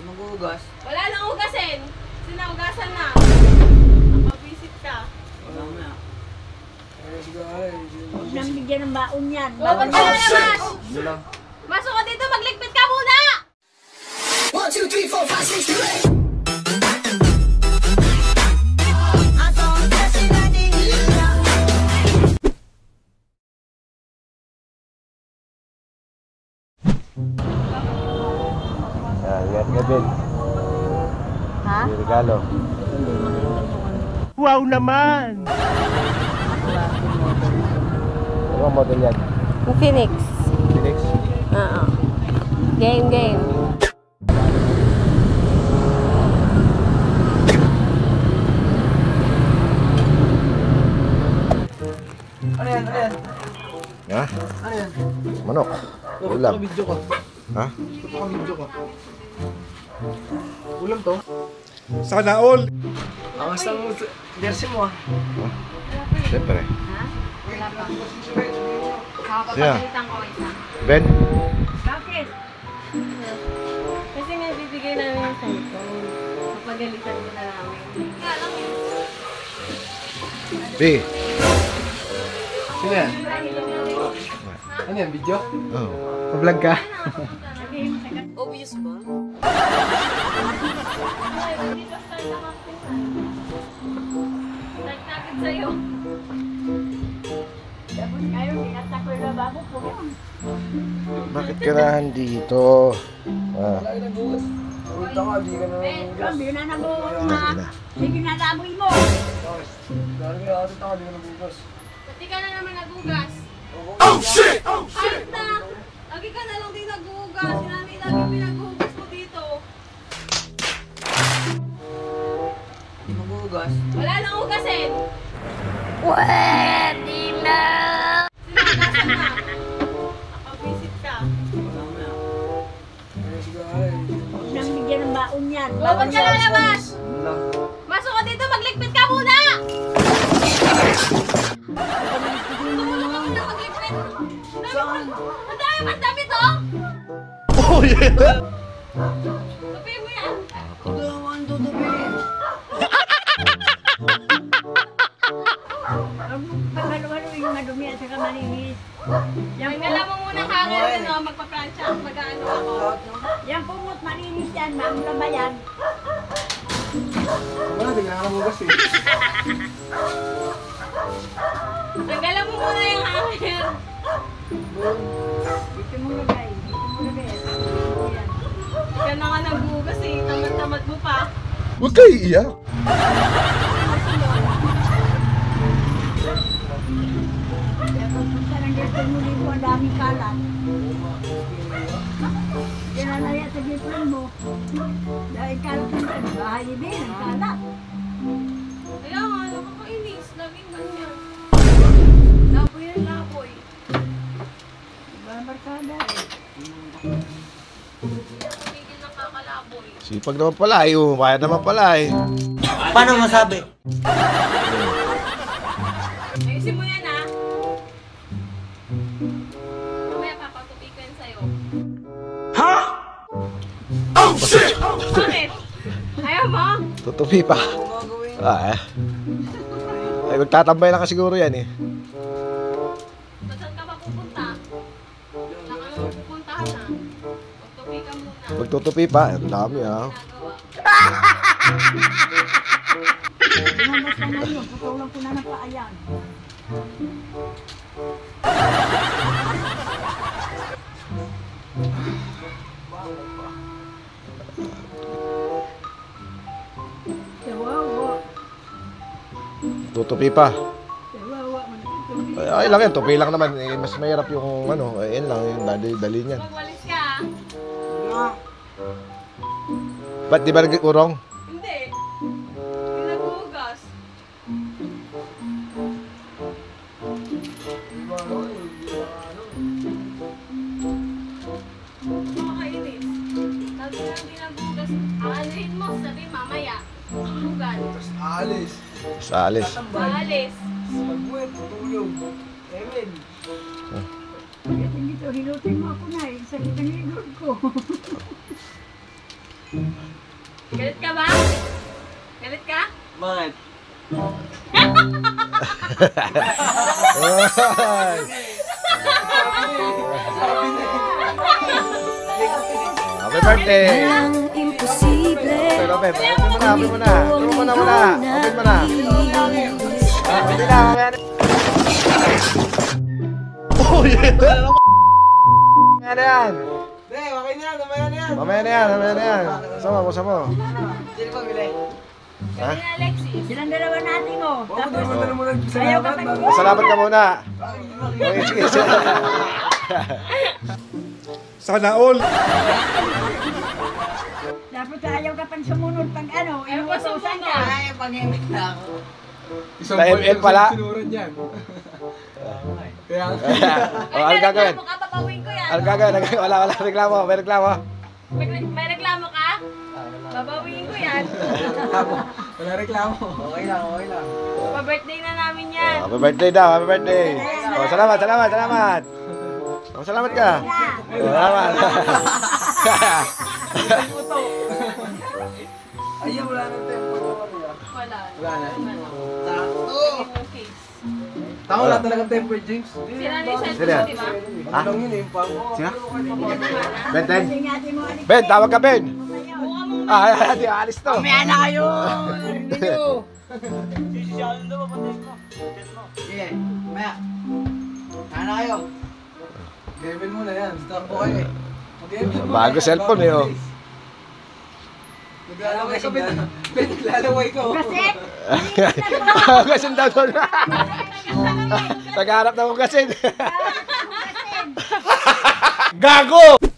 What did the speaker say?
Hindi maghuhugas. Wala nang hugasin. Sinaugasan na. Napabisit ka. Wala mo na. Huwag nang bigyan ng baon yan. Dapat ka na naman. Hindi lang. Masok ka dito, magligpit ka muna! 1, 2, 3, 4, 5, 6, 7. Lihat ka, Ben. Ha? May regalo. Wow naman! Ano ang model yan? Phoenix. Phoenix? Oo. Game. Ano yan? Ano yan? Ha? Ano yan? Manok. Ulam. Video ko. Ha? Video ko. Ulam to? Sana all! Ang asang jersey mo ah. Siyempre. Ha? Wala pa. Siya. Kapapagalitan ko isa. Ben? Bakit? Kasi nga bibigay namin yung cellphone. Kapagalitan ko na namin. Kaya lang yun. B? Sino yan? Ano yan? Video? Oh. Pa-vlog ka? Obvious ba? Ay, hindi ka start ang acting. Start na agad sa'yo. Tapos ngayon, inata ko yung lababo ko. Bakit ka na dito? Ah. Wala ka naghugas. Punta ka, di ka na naghugas. Hindi na nabuhos Ina, na. ina. Sige na laboy mo. Dahil kaya atit ako, di ka naghugas. Pati ka na naman nagugas. Oh shit! Kahit na! Lagi ka na lang din nagugas. Sinami lagi pinaghugas mo dito. Hindi maghuhugas. Wala nang hugasin. Pwede na. Sinaugasan na. Nakabisit ka. Wala mo na. Huwag nang bigyan ng baon yan. Dapat ka lalabas. Hindi lang. Masok ka dito, magligpit ka muna! Magligpit! Ang dami to! Oh, yeah! Tupi mo yan! Ito naman, tutupi. Pagalo-halo yung madumi at saka malinis. Yan nga lang mo muna hanger no, magpa-plancha at mag-ano ako. Yan pumot malinis yan, maamula ba yan? Wala, di ka naghugas eh. Tanggalan mo muna yung hanger. Dito mo lagay. Dito mo lagay. Yan. Ikaw na nga nagbugas eh, tamad-tamad mo pa. Huwag kayo iiyak. Kaya pagpunta ng girlfriend mo dito, ang daming kalat. Yan na yan sa girlfriend mo. Dahil kalat mo sa bahay ni Ben, ang kalat. Kaya nga, nakakainis. Laging ganyan. Laboy yan, laboy. Babarkada eh. Tigil ng kakalaboy. Sipag naman pala eh. Kaya naman pala eh. Paano masabi? Ayusin mo yan ah. Mamaya papatupi ko yan sa'yo. Bakit? Ayaw mo? Tutupi pa. Gagawin. Ah, eh. Ay, magtatambay lang ka siguro yan eh. Saan ka ba pupunta? Saan ka naman pupuntahan na? Magtupi ka muna. Magtutupi pa. Ang dami ah. Ginagawa. Pinambas na ngayon, putulang ko na ng paayan. Kawawa. Tutupi pa. Kawawa. Ay lang yan. Tupi lang naman. Eh, mas mahirap yung ano. Eh, yan lang. Yung dali niyan. Magwalis ka ah. Nga. Ba't di ba nag-urong? Hindi. Hindi naghuhugas. Makakainis. Lagi na hindi naghuhugas. Aalihin mo, sabi mamaya. Hugan. Tapos aalis. Sa alis. Maalis. Magbuhat, tutulog. Emin. Kasi dito, hilutin mo ako na eh. Sakit ang ligod ko. Galit ka ba? Galit ka? Bakit? Ay. Happy birthday! Ang imposible. Pero, Beb, open mo na. Open mo na muna. Open mo na. Open na, mamaya na. Uy! Mamaya na yan. Hindi, okay na yan. Mamaya na yan. Mamaya na yan, mamaya na yan. Sama mo. Sino pa bili? Ha? Kami na Alexis. Silang dalawa natin mo. Oo, Tapos, naman mo ayaw ka salamat. pag- Salamat ka muna. Okay, sige. Sana all. dapat ayaw ka pang sumunod pag ano, Ayaw pa inuutosan sumunod. ka. Ay, pangimik na ako. Isang Sa ML pala. sinuran yan. Kaya, O, ano gagawin? Reklamo ka, papawin ko yan. Ano gagawin? Wala reklamo. May reklamo. May reklamo ka? Babawiin ko yan. wala reklamo. Okay lang, okay lang. Pa-birthday na namin yan. Happy birthday daw. Happy birthday. O, salamat. O, salamat ka. O, salamat. Ayun, wala nang tempo. Wala. Wala na. Sakto. Yung case. Tama, wala talagang temper, James. Sila na yung Sino cellphone yan? mo, di ba? Ha? Anong yun eh, pang... Sino? Mana? Ben, Ben. Ingatan mo, alis. Ben, tawag ka, Ben. Buka mo. Di alis to. na kayo! Sige, maya. Kaya na kayo. Gawin mo na yan. Start po kayo eh. Mag-gawin mo Bago na yan. cellphone eh, oh. Naglalaway ka, Ben. Ben, naglalaway ka. oh. Kaset! Hugasin daw doon. Nagharap na hugasin. Kaset! Gago!